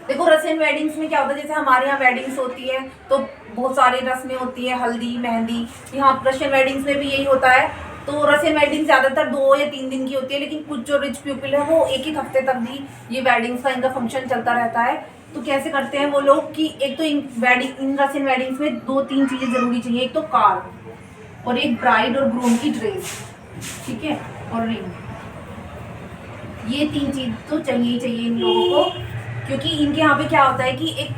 देखो Russian weddings में क्या होता है, जैसे हमारे यहाँ वेडिंग्स होती है तो बहुत सारी रस्में होती है, हल्दी मेहंदी, यहाँ रशियन वेडिंग्स में भी यही होता है। तो रशियन वेडिंग ज़्यादातर 2 या 3 दिन की होती है, लेकिन कुछ जो रिच पीपल है वो एक एक हफ्ते तक भी ये वेडिंग्स का इनका फंक्शन चलता रहता है। तो कैसे करते हैं वो लोग कि एक तो इन रशियन वेडिंग्स में 2-3 चीज़ें ज़रूरी चाहिए, एक तो कार और एक ब्राइड और ग्रूम की ड्रेस, ठीक है, और रिंग। ये 3 चीज़ तो चाहिए ही चाहिए इन लोगों को, क्योंकि इनके यहाँ पे क्या होता है कि एक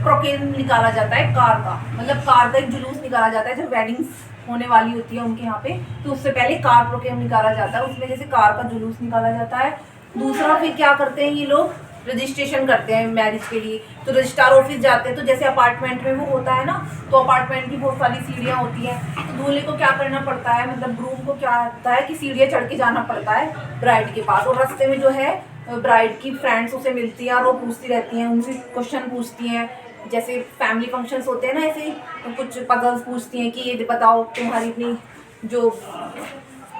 प्रोकेन निकाला जाता है कार का, मतलब कार का एक जुलूस निकाला जाता है जब वेडिंग्स होने वाली होती है उनके यहाँ पे, तो उससे पहले कार प्रोकेन निकाला जाता है, उसमें जैसे कार का जुलूस निकाला जाता है। दूसरा फिर क्या करते हैं ये लोग, रजिस्ट्रेशन करते हैं मैरिज के लिए, तो रजिस्ट्रार ऑफिस जाते हैं। तो जैसे अपार्टमेंट में वो होता है ना, तो अपार्टमेंट की बहुत सारी सीढ़ियाँ होती हैं, तो दूल्हे को क्या करना पड़ता है, मतलब ग्रूम को क्या होता है कि सीढ़ियाँ चढ़ के जाना पड़ता है ब्राइड के पास, और रास्ते में जो है ब्राइड की फ्रेंड्स उसे मिलती हैं और वो पूछती रहती हैं, उनसे क्वेश्चन पूछती हैं, जैसे फैमिली फंक्शंस होते हैं ना ऐसे ही, तो कुछ पजल्स पूछती हैं कि ये बताओ तुम्हारी अपनी जो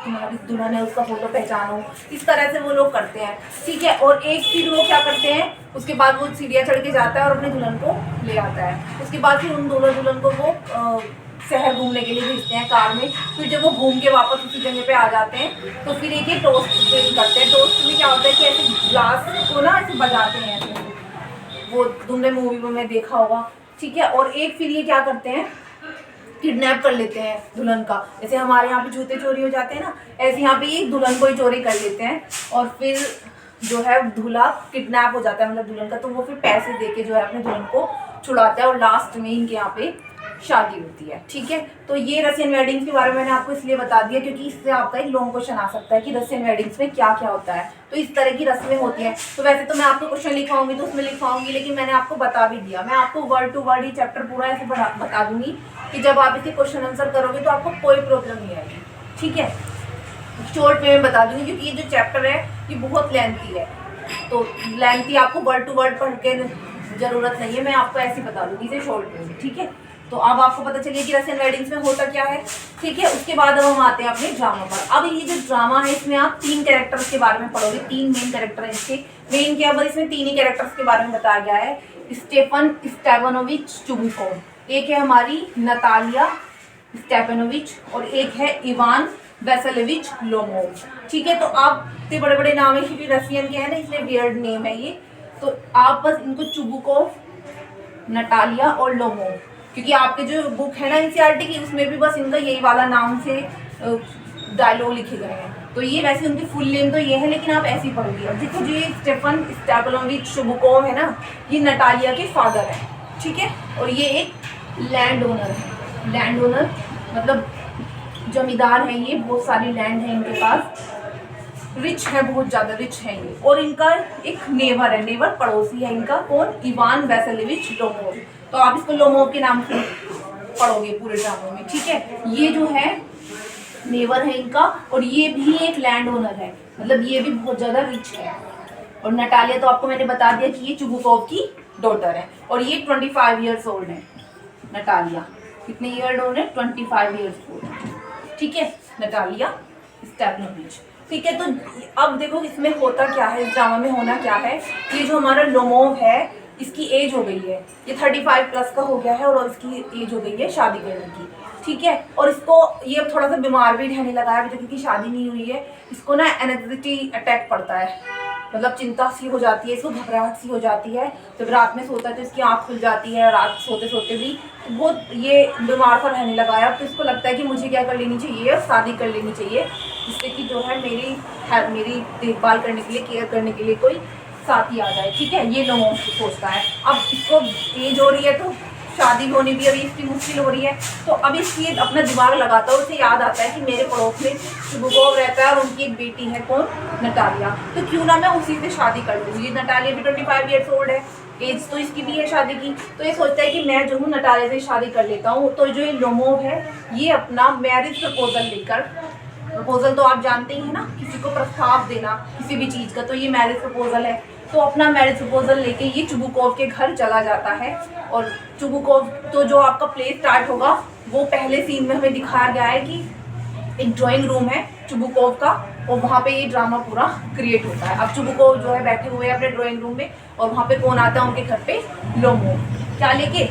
तुम्हारी दुल्हन है उसका फोटो पहचानो, इस तरह से वो लोग करते हैं, ठीक है। और एक फिर वो क्या करते हैं, उसके बाद वो सीढ़ियाँ चढ़ के जाता है और अपने दुल्हन को ले आता है। उसके बाद फिर उन दोनों दुल्हन को वो शहर घूमने के लिए भेजते हैं कार में। फिर जब वो घूम के वापस उसी जगह पे आ जाते हैं तो फिर एक टोस्ट करते हैं। टोस्ट में क्या होता है कि ऐसे ग्लास को ना ऐसे बजाते हैं ऐसे, वो तुमने मूवी में देखा होगा, ठीक है। और एक फिर ये क्या करते हैं, किडनैप कर लेते हैं दुल्हन का, जैसे हमारे यहाँ पे जूते चोरी हो जाते हैं ना, ऐसे यहाँ पे ये दुल्हन को ही चोरी कर लेते हैं, और फिर जो है दूल्हा किडनैप हो जाता है, मतलब दुल्हन का, तो वो फिर पैसे दे के जो है अपने दुल्हन को छुड़ाता है, और लास्ट में इनके यहाँ पे शादी होती है, ठीक है। तो ये रशियन वेडिंग्स के बारे में मैंने आपको इसलिए बता दिया क्योंकि इससे आपका एक लॉन्ग क्वेश्चन आ सकता है कि रशियन वेडिंग्स में क्या क्या होता है। तो इस तरह की रस्में होती हैं। तो वैसे तो मैं आपको क्वेश्चन लिखवाऊंगी तो उसमें लिखवाऊंगी, लेकिन मैंने आपको बता भी दिया, मैं आपको वर्ड टू वर्ड ये चैप्टर पूरा ऐसे बता दूंगी कि जब आप इसके क्वेश्चन आंसर करोगे तो आपको कोई प्रॉब्लम नहीं आएगी, ठीक है। शॉर्ट में मैं बता दूंगी क्योंकि ये जो चैप्टर है ये बहुत लेंथी है, तो लेंथी आपको वर्ड टू वर्ड पढ़ के जरूरत नहीं है, मैं आपको ऐसे बता दूंगी इसे शॉर्ट में, ठीक है। तो अब आपको पता चलिए कि रशियन वेडिंग्स में होता क्या है, ठीक है। उसके बाद अब हम आते हैं अपने ड्रामा पर। अब ये जो ड्रामा है इसमें आप 3 कैरेक्टर्स के बारे में पढ़ोगे, 3 मेन कैरेक्टर हैं इसके। मेन क्या है, इसमें 3 ही कैरेक्टर्स के बारे में बताया गया है। स्टेफन स्टेपनोविच चुबुकोव, एक है हमारी नतालिया स्टेपनोविच, और एक है इवान वैसेलेविच लोमोव, ठीक है। तो आप इतने बड़े बड़े नाम है क्योंकि रशियन के हैं ना, इसलिए वियर्ड नेम है ये। तो आप बस इनको चुबुकोव, नटालिया और लोमोव, क्योंकि आपके जो बुक है ना एनसीईआरटी की, उसमें भी बस इनका यही वाला नाम से डायलॉग लिखे गए हैं। तो ये वैसे उनकी फुल नेम तो ये है, लेकिन आप ऐसे ही पढ़ोगे। अब देखो जो ये स्टेफन स्टेपनोविच चुबुकोव है ना, ये नटालिया के फादर है, ठीक है। और ये एक लैंड ओनर है, लैंड ओनर मतलब जमींदार है, ये बहुत सारी लैंड है इनके पास, रिच है, बहुत ज़्यादा रिच है ये। और इनका एक नेवर है, नेवर पड़ोसी है इनका, कौन, इवान वैसेलेविच लोमोव। तो आप इसको लोमोव के नाम से पढ़ोगे पूरे ड्रामे में, ठीक है। ये जो है नेवर है इनका, और ये भी एक लैंड ओनर है, मतलब ये भी बहुत ज़्यादा रिच है। और नटालिया तो आपको मैंने बता दिया कि ये चुबुकोव की डॉटर है, और ये 25 ईयर्स ओल्ड है। नटालिया कितने ईयर ओल्ड है, 25 ईयर्स ओल्ड है, ठीक है, नटालिया स्टेपनोविच, ठीक है। तो अब देखो इसमें होता क्या है, इस ड्रामा में होना क्या है, ये जो हमारा लोमोव है इसकी एज हो गई है, ये 35 प्लस का हो गया है, और इसकी एज हो गई है शादी करने की, ठीक है। और इसको ये थोड़ा सा बीमार भी रहने लगा है अभी तक क्योंकि शादी नहीं हुई है। इसको ना एंग्जाइटी अटैक पड़ता है, मतलब चिंता सी हो जाती है, इसको घबराहट सी हो जाती है, जब रात में सोता है तो इसकी आँख खुल जाती है, रात सोते सोते भी, तो बहुत ये बीमार सा रहने लगा है। अब तो इसको लगता है कि मुझे क्या कर लेनी चाहिए, शादी कर लेनी चाहिए, जिससे कि जो है मेरी देखभाल करने के लिए, केयर करने के लिए कोई साथी आ जाए, ठीक है। ये लोगों को सोचता है। अब इसको एज हो रही है तो शादी होनी भी अभी इसकी मुश्किल हो रही है, तो अब इसलिए अपना दिमाग लगाता है, उसे याद आता है कि मेरे पड़ोस में चुबुकोव रहता है और उनकी एक बेटी है, कौन, नटालिया, तो क्यों ना मैं उसी से शादी कर लूँ। ये नटालिया भी 25 ईयर्स ओल्ड है, एज तो इसकी भी है शादी की, तो ये सोचता है कि मैं जो हूँ नटालिया से शादी कर लेता हूँ। तो जो ये लोमोव है ये अपना मैरिज प्रपोजल लेकर, प्रपोजल तो आप जानते ही है ना, किसी को प्रस्ताव देना किसी भी चीज़ का, तो ये मैरिज प्रपोजल है। तो अपना मैरिज प्रपोजल लेके ये चुबुकोव के घर चला जाता है। और चुबुकोव तो जो आपका प्ले स्टार्ट होगा वो पहले सीन में हमें दिखाया गया है कि एक ड्राइंग रूम है चुबुकोव का, और वहाँ पे ये ड्रामा पूरा क्रिएट होता है। अब चुबुकोव जो है बैठे हुए हैं अपने ड्राइंग रूम में, और वहाँ पे कौन आता है उनके घर पे, लोमोव, क्या लेके,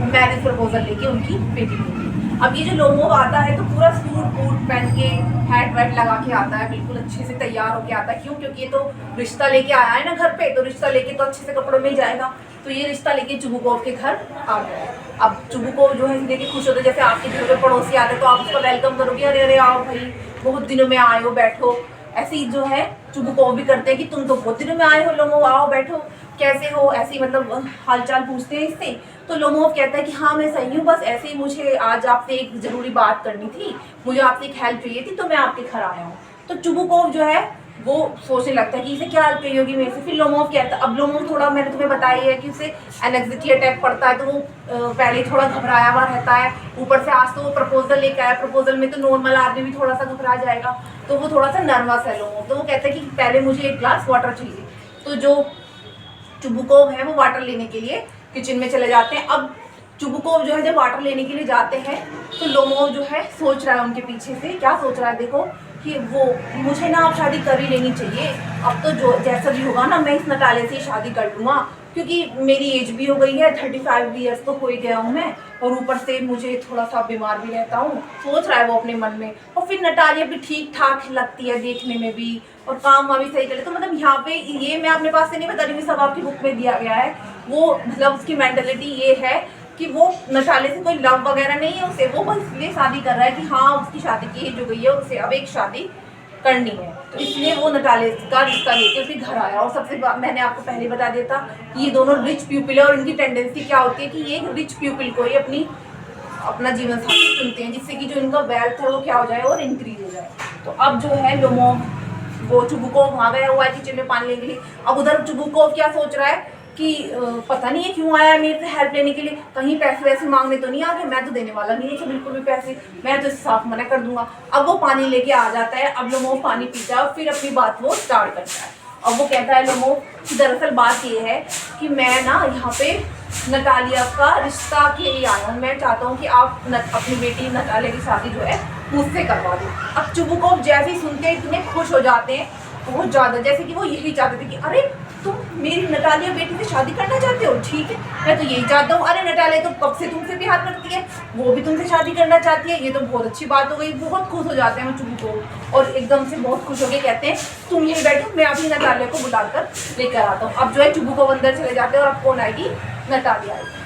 मैरिज प्रपोजल लेके उनकी बेटी को। अब ये जो लोमोव आता है तो पूरा सूट बूट पहन के, हैट वैट लगा के आता है, बिल्कुल अच्छे से तैयार होके आता है। क्यों? क्योंकि ये तो रिश्ता लेके आया है ना घर पे, तो रिश्ता लेके तो अच्छे से कपड़ों में ही जाएगा। तो ये रिश्ता लेके चुबुकोव के घर आ गया। अब चुबुकोव जो है देख के खुश होते, जैसे आपके घर पे पड़ोसी आते तो आप उसका वेलकम करोगे, अरे अरे आओ भाई, बहुत दिनों में आए हो, बैठो। ऐसे ही जो है चुबुकोव भी करते हैं कि तुम तो बहुत दिनों में आए हो लोमोव, आओ बैठो, कैसे हो, ऐसे ही मतलब हालचाल पूछते हैं इससे। तो लोमोव कहता है कि हाँ मैं सही हूँ, बस ऐसे ही मुझे आज आपसे एक ज़रूरी बात करनी थी, मुझे आपसे एक हेल्प चाहिए थी, तो मैं आपके घर आया हूँ। तो चुबुकोव जो है वो सोचने लगता है कि इसे क्या हेल्प चाहिए होगी मेरे से। फिर लोमोव कहता है, अब लोमोव थोड़ा, मैंने तुम्हें बताया है कि उसे एनेक्सिटी अटैक पड़ता है, तो वो पहले थोड़ा घबराया हुआ रहता है। ऊपर से आज तो वो प्रपोजल लेकर आया, प्रपोजल में तो नॉर्मल आदमी भी थोड़ा सा घबरा जाएगा, तो वो थोड़ा सा नर्वस है लोमोव। तो वो कहता है कि पहले मुझे एक ग्लास वाटर चाहिए। तो जो चुबुकोव है वो वाटर लेने के लिए किचन में चले जाते हैं। अब चुबुकोव जो है जब वाटर लेने के लिए जाते हैं तो लोमोव जो है सोच रहा है उनके पीछे से, क्या सोच रहा है देखो, कि वो मुझे ना अब शादी कर ही लेनी चाहिए। अब तो जो जैसा भी होगा ना, मैं इस नटाले से ही शादी कर लूँगा, क्योंकि मेरी एज भी हो गई है, 35 ईयर्स तो हो ही गया हूँ मैं, और ऊपर से मुझे थोड़ा सा बीमार भी रहता हूँ, सोच रहा है वो अपने मन में। और फिर नटालिया भी ठीक ठाक लगती है देखने में भी, और काम वाम भी सही करे। तो मतलब यहाँ पे ये मैं अपने पास से नहीं बता रही हूँ, सब आपकी बुक में दिया गया है। वो मतलब उसकी मेंटालिटी ये है कि वो नटाले से कोई लव वगैरह नहीं है उसे, वो बस इसलिए शादी कर रहा है कि हाँ उसकी शादी की एज हो गई है और उसे अब एक शादी करनी है, तो इसलिए वो नटाले का रिश्ता लेके उसके घर आया। और सबसे मैंने आपको पहले बता दिया था कि ये दोनों रिच पीपल है, और इनकी टेंडेंसी क्या होती है कि ये रिच पीपल को ही अपना जीवन साथी चुनते हैं, जिससे कि जो इनका वेल्थ है वो क्या हो जाए और इंक्रीज हो जाए। तो अब जो है लोमोव वो चुबुकोव वहाँ गया हुआ है किचन में पानी लेने के लिए। अब उधर चुबुकोव क्या सोच रहा है कि पता नहीं है क्यों आया मेरे से हेल्प लेने के लिए, कहीं पैसे वैसे मांगने तो नहीं आ गए, मैं तो देने वाला नहीं है बिल्कुल भी पैसे, मैं तो साफ मना कर दूंगा। अब वो पानी लेके आ जाता है। अब लोमोव पानी पीता है और फिर अपनी बात वो स्टार्ट करता है। अब वो कहता है लोमोव कि दरअसल बात ये है कि मैं ना यहाँ पे नटालिया का रिश्ता के लिए आया हूँ, मैं चाहता हूँ कि आप अपनी बेटी नटालिया की शादी जो है मुझसे करवा दो। अब चुबुकोव जैसे ही सुनते हैं इतने खुश हो जाते हैं बहुत ज़्यादा, जैसे कि वो यही चाहते थे कि अरे तुम मेरी नटालिया बेटी से शादी करना चाहते हो, ठीक है मैं तो यही चाहता हूँ। अरे नटालिया तो कब से तुमसे प्यार करती है, वो भी तुमसे शादी करना चाहती है, ये तो बहुत अच्छी बात हो गई। बहुत खुश हो जाते हैं वो चुबुकोव, और एकदम से बहुत खुश होकर कहते हैं तुम यही बैठो, मैं अभी नटालिया को बुलाकर लेकर आता हूँ। अब जो है चुबुकोव अंदर चले जाते हैं और अब कौन आएगी, नटालिया आएगी।